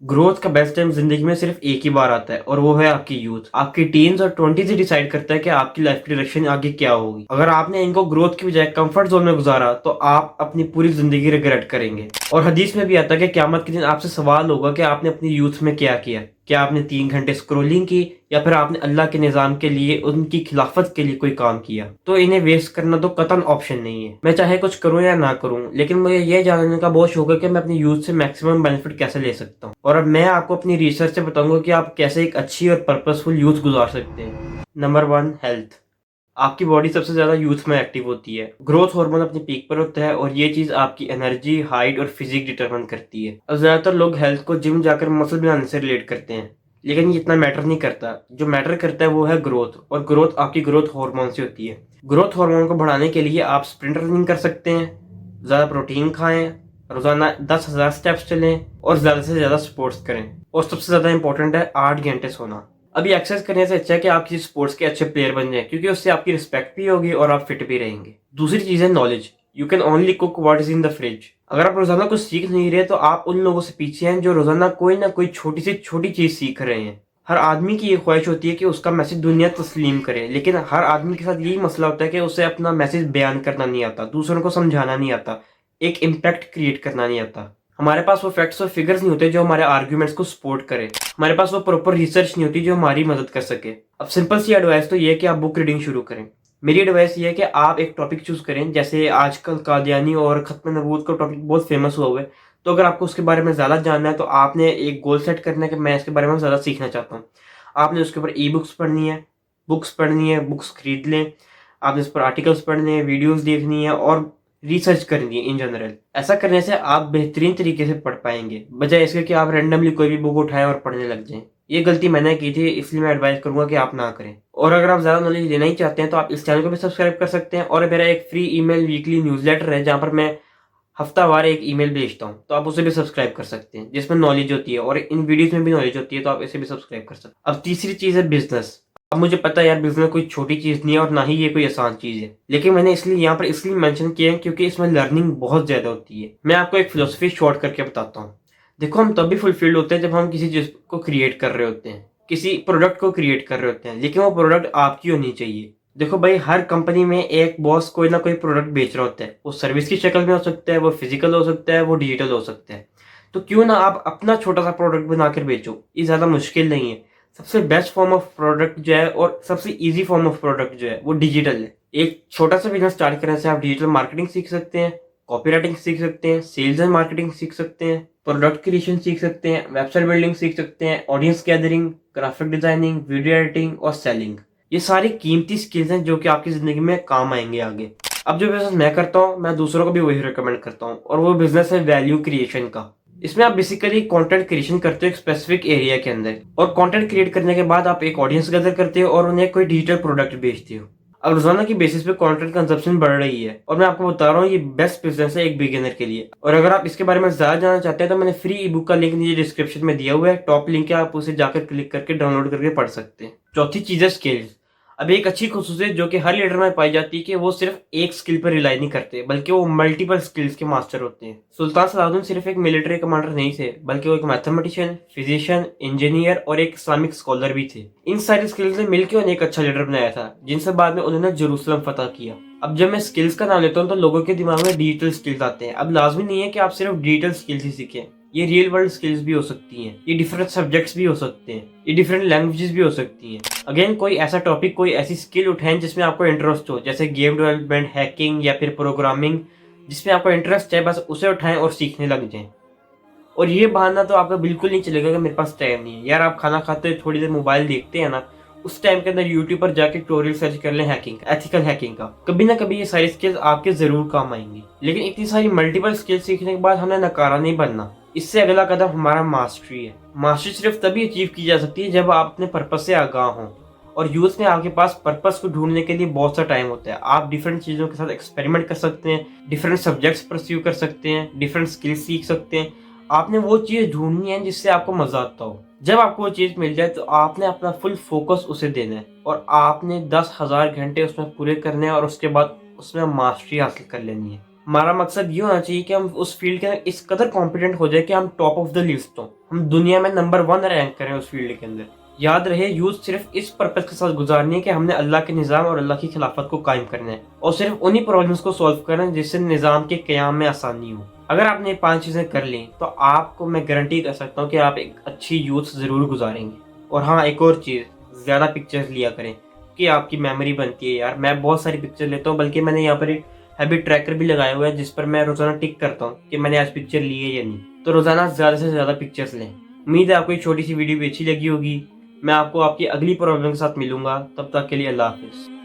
Growth का best time जिंदगी में सिर्फ एक ही बार आता है और वो है आपकी यूथ। आपकी टीन्स और 20 से डिसाइड करता है कि आपकी लाइफ की डायरेक्शन आगे क्या होगी। अगर आपने इनको ग्रोथ की बजाय कंफर्ट जोन में गुजारा तो आप अपनी पूरी जिंदगी रिग्रेट करेंगे। और हदीस में भी आता है कि क़यामत के दिन आपसे सवाल होगा कि आपने अपनी यूथ में क्या किया। क्या आपने 3 घंटे स्क्रोलिंग की या फिर आपने अल्लाह के निज़ाम के लिए, उनकी खिलाफत के लिए कोई काम किया। तो इन्हें वेस्ट करना तो कतन ऑप्शन नहीं है। मैं चाहे कुछ करूं या ना करूं, लेकिन मुझे यह जानने का बहुत शौक है कि मैं अपनी यूथ से मैक्सिमम बेनिफिट कैसे ले सकता हूं। और अब मैं आपको अपनी रिसर्च से बताऊंगा कि आप कैसे एक अच्छी और पर्पसफुल यूथ गुजार सकते हैं। Number 1, health. आपकी बॉडी सबसे ज्यादा यूथ में एक्टिव होती है। ग्रोथ हार्मोन अपनी पीक पर होता है और ये चीज आपकी एनर्जी, हाइट और फिजिक डिटरमाइन करती है। अब ज्यादातर लोग हेल्थ को जिम जाकर मसल बनाने से रिलेट करते हैं, लेकिन ये इतना मैटर नहीं करता। जो मैटर करता है वो है ग्रोथ, और ग्रोथ आपकी ग्रोथ हार्मोन से होती है। ग्रोथ हार्मोन को बढ़ाने के लिए आप स्प्रिंट रनिंग कर सकते हैं, ज्यादा प्रोटीन खाएं, रोजाना 10,000 स्टेप्स चलें और ज्यादा से ज्यादा स्पोर्ट्स करें। और सबसे ज्यादा इंपॉर्टेंट है 8 घंटे सोना। अभी एक्सरसाइज करने से अच्छा है कि आप किसी स्पोर्ट्स के अच्छे प्लेयर बन जाएं, क्योंकि उससे आपकी रिस्पेक्ट भी होगी और आप फिट भी रहेंगे। दूसरी चीज है knowledge. You can only cook what is in the fridge. अगर आप रोजाना कुछ सीख नहीं रहे तो आप उन लोगों से पीछे हैं जो रोजाना कोई ना कोई छोटी से छोटी चीज सीख रहे हैं। हर आदमी की ये ख्वाहिश होती है कि उसका मैसेज दुनिया तस्लीम करे, लेकिन हर आदमी के साथ यही मसला होता है कि उसे अपना मैसेज बयान करना नहीं आता, दूसरों को समझाना नहीं आता, एक इम्पैक्ट क्रिएट करना नहीं आता। हमारे पास वो फैक्ट्स और फिगर्स नहीं होते जो हमारे आर्ग्यूमेंट्स को सपोर्ट करे। हमारे पास वो प्रॉपर रिसर्च नहीं होती जो हमारी मदद कर सके। अब सिंपल सी एडवाइस तो ये है कि आप बुक रीडिंग शुरू करें। मेरी एडवाइस ये है कि आप एक टॉपिक चूज करें, जैसे आजकल कादियानी और खत्म नबूवत का टॉपिक बहुत फेमस हुआ हुआ है। तो अगर आपको उसके बारे में ज़्यादा जानना है तो आपने एक गोल सेट करना है कि मैं इसके बारे में ज़्यादा सीखना चाहता हूँ। आपने उसके ऊपर ई बुक्स पढ़नी है, बुक्स खरीद लें। आपने उस पर आर्टिकल्स पढ़ने हैं, वीडियोज़ देखनी है और रिसर्च करनी है इन जनरल। ऐसा करने से आप बेहतरीन तरीके से पढ़ पाएंगे, बजाय इसके कि आप रैंडमली कोई भी बुक उठाएं और पढ़ने लग जाएं। ये गलती मैंने की थी, इसलिए मैं एडवाइस करूंगा कि आप ना करें। और अगर आप ज़्यादा नॉलेज लेना ही चाहते हैं तो आप इस चैनल को भी सब्सक्राइब कर सकते हैं। और मेरा एक फ्री ईमेल वीकली न्यूज़लेटर है जहाँ पर मैं हफ्तावार एक ईमेल भेजता हूँ, तो आप उसे भी सब्सक्राइब कर सकते हैं, जिसमें नॉलेज होती है और इन वीडियोस में भी नॉलेज होती है, तो आप इसे भी सब्सक्राइब कर सकते हैं। अब तीसरी चीज़ है बिजनेस। अब मुझे पता है यार, बिजनेस कोई छोटी चीज़ नहीं है और ना ही ये कोई आसान चीज़ है, लेकिन मैंने इसलिए यहाँ पर इसलिए मेंशन किया है क्योंकि इसमें लर्निंग बहुत ज़्यादा होती है। मैं आपको एक फिलोसफी शॉर्ट करके बताता हूँ। देखो, हम तभी फुलफिल्ड होते हैं जब हम किसी चीज़ को क्रिएट कर रहे होते हैं, किसी प्रोडक्ट को क्रिएट कर रहे होते हैं, लेकिन वो प्रोडक्ट आपकी होनी चाहिए। देखो भाई, हर कंपनी में एक बॉस कोई ना कोई प्रोडक्ट बेच रहा होता है। वो सर्विस की शक्ल में हो सकता है, वो फिजिकल हो सकता है, वो डिजिटल हो सकता है। तो क्यों ना आप अपना छोटा सा प्रोडक्ट बनाकर बेचो, ये ज़्यादा मुश्किल नहीं है। सबसे बेस्ट फॉर्म ऑफ प्रोडक्ट जो है और सबसे इजी फॉर्म ऑफ प्रोडक्ट जो है वो डिजिटल है। एक छोटा सा बिजनेस स्टार्ट करने से आप डिजिटल मार्केटिंग सीख सकते हैं, कॉपी राइटिंग सीख सकते हैं, सेल्स एंड मार्केटिंग सीख सकते हैं, प्रोडक्ट क्रिएशन सीख सकते हैं, वेबसाइट बिल्डिंग सीख सकते हैं, audience gathering, graphic designing, video editing और सेलिंग। ये सारी कीमती स्किल्स हैं जो कि आपकी जिंदगी में काम आएंगे आगे। अब जो बिजनेस मैं करता हूँ, मैं दूसरों को भी वही रिकमेंड करता हूँ, और वो बिजनेस है वैल्यू क्रिएशन का। इसमें आप बेसिकली कंटेंट क्रिएशन करते हो एक स्पेसिफिक एरिया के अंदर, और कंटेंट क्रिएट करने के बाद आप एक ऑडियंस गैदर करते हो और उन्हें कोई डिजिटल प्रोडक्ट बेचते हो। अब रोजाना की बेसिस पे कंटेंट कंजप्शन बढ़ रही है, और मैं आपको बता रहा हूँ ये बेस्ट बिजनेस है एक बिगिनर के लिए। और अगर आप इसके बारे में ज्यादा जानना चाहते हैं तो मैंने फ्री ई बुक का लिंक नीचे डिस्क्रिप्शन में दिया हुआ है, टॉप लिंक है, आप उसे जाकर क्लिक करके डाउनलोड करके पढ़ सकते हैं। चौथी चीज है स्किल्स। अब एक अच्छी खुसूसियत जो कि हर लीडर में पाई जाती है कि वो सिर्फ एक स्किल पर रिलाई नहीं करते, बल्कि वो मल्टीपल स्किल्स के मास्टर होते हैं। सुल्तान सलाहुद्दीन सिर्फ एक मिलिट्री कमांडर नहीं थे, बल्कि वो एक मैथमेटिशियन, फिजिशियन, इंजीनियर और एक इस्लामिक स्कॉलर भी थे। इन सारी स्किल्स ने मिलकर उन्हें एक अच्छा लीडर बनाया था, जिनसे बाद में उन्होंने जेरूसलम फतह किया। अब जब मैं स्किल्स का नाम लेता हूँ तो लोगों के दिमाग में डिजिटल स्किल्स आते हैं। अब लाजमी नहीं है कि आप सिर्फ डिजिटल स्किल्स ही सीखें, ये रियल वर्ल्ड स्किल्स भी हो सकती हैं, ये डिफरेंट सब्जेक्ट्स भी हो सकते हैं, ये डिफरेंट लैंग्वेजेस भी हो सकती हैं। अगेन, कोई ऐसा टॉपिक, कोई ऐसी स्किल उठाएं जिसमें आपको इंटरेस्ट हो, जैसे गेम डेवलपमेंट, हैकिंग या फिर प्रोग्रामिंग। जिसमें आपको इंटरेस्ट है बस उसे उठाएं और सीखने लग जाएं। और ये बहाना तो आपका बिल्कुल नहीं चलेगा कि मेरे पास टाइम नहीं है। यार, आप खाना खाते हुए थोड़ी देर मोबाइल देखते हैं ना, उस टाइम के अंदर यूट्यूब पर जाके ट्यूटोरियल सर्च कर लें हैकिंग का, एथिकल हैकिंग का। कभी ना कभी ये सारी स्किल्स आपके जरूर काम आएंगी। लेकिन इतनी सारी मल्टीपल स्किल्स सीखने के बाद हमें नकारा नहीं बनना। इससे अगला कदम हमारा मास्टरी है। मास्टरी सिर्फ तभी अचीव की जा सकती है जब आप अपने पर्पस से आगाह हों। और यूथ में आपके पास पर्पस को ढूंढने के लिए बहुत सा टाइम होता है। आप डिफरेंट चीज़ों के साथ एक्सपेरिमेंट कर सकते हैं, डिफरेंट सब्जेक्ट्स परस्यू कर सकते हैं, डिफरेंट स्किल्स सीख सकते हैं। आपने वो चीज़ ढूंढनी है जिससे आपको मजा आता हो। जब आपको वो चीज़ मिल जाए तो आपने अपना फुल फोकस उसे देना है, और आपने 10,000 घंटे उसमें पूरे करने हैं, और उसके बाद उसमें मास्टरी हासिल कर लेनी है। हमारा मकसद ये होना चाहिए कि हम उस फील्ड के अंदर इस कदर कॉम्पिटेंट हो जाए कि हम टॉप ऑफ द लिस्ट हो, हम दुनिया में नंबर 1 रैंक करें उस फील्ड के अंदर। याद रहे, यूथ सिर्फ इस पर्पज के साथ गुजारनी है कि हमने अल्लाह के निज़ाम और अल्लाह की खिलाफत को कायम करना है, और सिर्फ उन्हीं प्रॉब्लम्स को सॉल्व करना है जिससे निज़ाम के क़याम में आसानी हो। अगर आपने ये 5 चीज़ें कर ली तो आपको मैं गारंटी कर सकता हूँ कि आप एक अच्छी यूथ ज़रूर गुजारेंगे। और हाँ, एक और चीज़, ज़्यादा पिक्चर्स लिया करें कि आपकी मेमोरी बनती है यार। मैं बहुत सारी पिक्चर लेता हूँ, बल्कि मैंने यहाँ पर एक हैबिट ट्रैकर भी लगाया हुआ है जिस पर मैं रोजाना टिक करता हूँ कि मैंने आज पिक्चर ली है या नहीं। तो रोजाना ज्यादा से ज्यादा पिक्चर्स लें। उम्मीद है आपको ये छोटी सी वीडियो भी अच्छी लगी होगी। मैं आपको आपकी अगली प्रॉब्लम के साथ मिलूंगा, तब तक के लिए अल्लाह हाफिज।